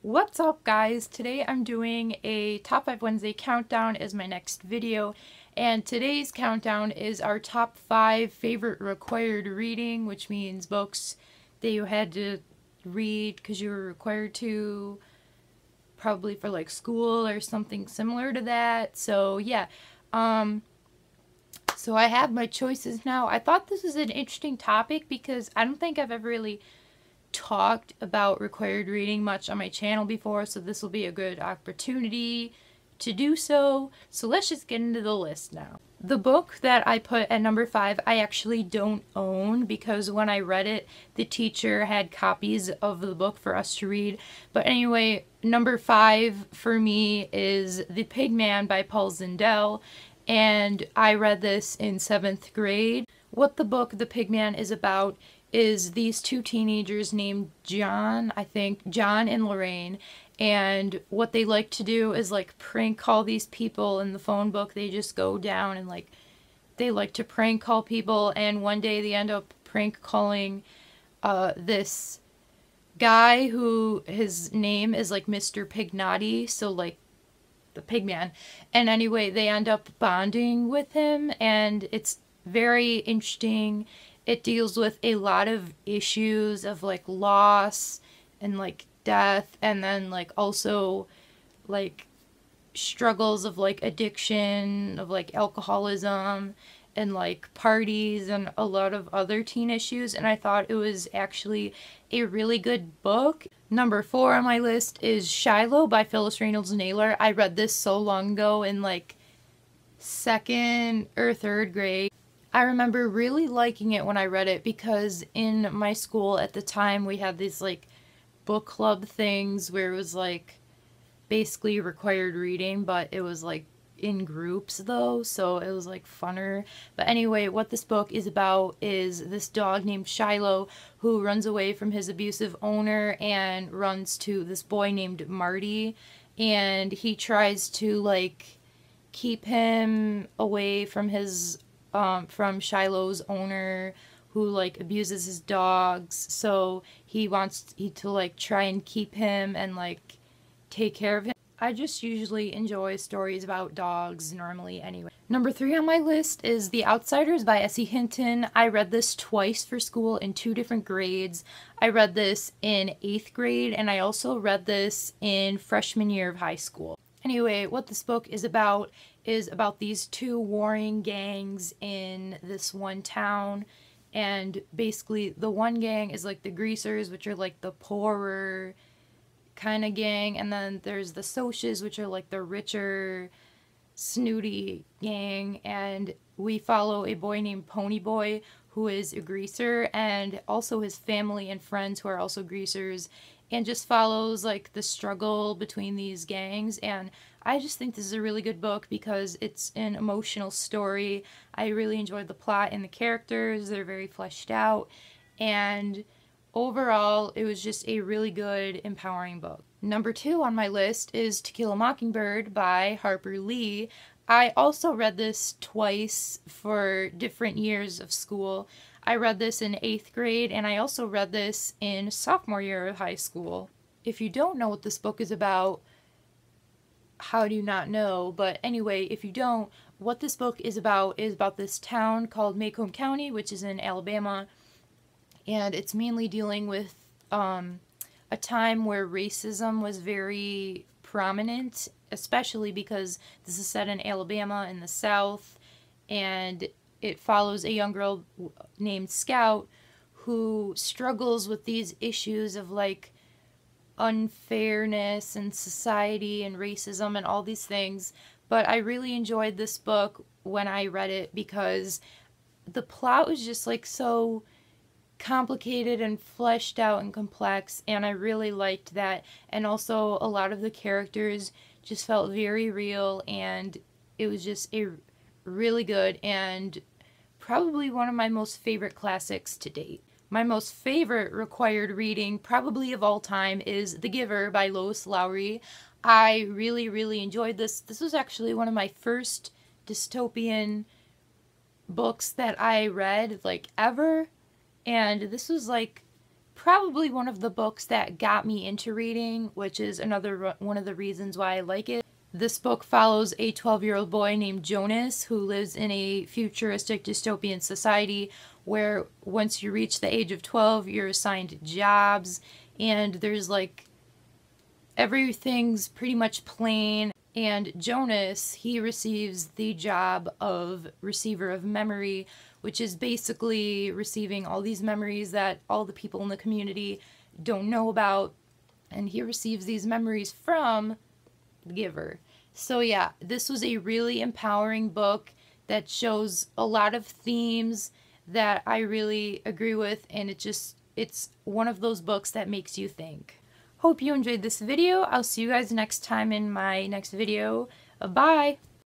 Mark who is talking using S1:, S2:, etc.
S1: What's up, guys? Today I'm doing a Top 5 Wednesday countdown as my next video, and today's countdown is our top 5 favorite required reading, which means books that you had to read because you were required to, probably for like school or something similar to that. So yeah, so I have my choices now. I thought this was an interesting topic because I don't think I've ever really talked about required reading much on my channel before, so this will be a good opportunity to do so. So let's just get into the list now. The book that I put at number 5 I actually don't own because when I read it, the teacher had copies of the book for us to read. But anyway, number 5 for me is The Pigman by Paul Zindel, and I read this in 7th grade. What the book The Pigman is about is these two teenagers named John, I think, John and Lorraine, and what they like to do is like prank call these people. In the phone book, they just go down and like they like to prank call people, and one day they end up prank calling this guy who his name is like Mr. Pignati, so like the Pigman. And anyway, they end up bonding with him, and it's very interesting. It deals with a lot of issues of like loss and like death, and then like also like struggles of like addiction, of like alcoholism and like parties and a lot of other teen issues, and I thought it was actually a really good book. Number 4 on my list is Shiloh by Phyllis Reynolds Naylor. I read this so long ago in like 2nd or 3rd grade. I remember really liking it when I read it because in my school at the time we had these like book club things where it was like basically required reading, but it was like in groups though, so it was like funner. But anyway, what this book is about is this dog named Shiloh who runs away from his abusive owner and runs to this boy named Marty, and he tries to like keep him away from his from Shiloh's owner, who like abuses his dogs. So he wants to like try and keep him and like take care of him. I just usually enjoy stories about dogs normally anyway. Number 3 on my list is The Outsiders by S.E. Hinton. I read this twice for school in 2 different grades. I read this in 8th grade, and I also read this in freshman year of high school. Anyway, what this book is about these 2 warring gangs in this one town, and basically the one gang is like the greasers, which are like the poorer kind of gang, and then there's the Socs, which are like the richer, snooty gang, and we follow a boy named Ponyboy who is a greaser, and also his family and friends who are also greasers, and just follows like the struggle between these gangs. And I just think this is a really good book because it's an emotional story. I really enjoyed the plot and the characters. They're very fleshed out, and overall it was just a really good, empowering book. Number 2 on my list is To Kill a Mockingbird by Harper Lee. I also read this twice for different years of school. I read this in 8th grade, and I also read this in sophomore year of high school. If you don't know what this book is about, how do you not know? But anyway, if you don't, what this book is about this town called Macomb County, which is in Alabama, and it's mainly dealing with a time where racism was very prominent, especially because this is set in Alabama in the South, and it follows a young girl named Scout who struggles with these issues of like unfairness and society and racism and all these things. But I really enjoyed this book when I read it because the plot was just like so complicated and fleshed out and complex, and I really liked that. And also a lot of the characters just felt very real, and it was just a really good and probably one of my most favorite classics to date. My most favorite required reading probably of all time is The Giver by Lois Lowry. I really enjoyed this. This was actually one of my first dystopian books that I read like ever, and this was like probably one of the books that got me into reading, which is another one of the reasons why I like it. This book follows a 12-year-old boy named Jonas who lives in a futuristic dystopian society where once you reach the age of 12, you're assigned jobs, and there's like everything's pretty much plain. And Jonas, he receives the job of receiver of memory, which is basically receiving all these memories that all the people in the community don't know about. And he receives these memories from the giver. So yeah, this was a really empowering book that shows a lot of themes that I really agree with, and it's one of those books that makes you think. Hope you enjoyed this video. I'll see you guys next time in my next video. Bye!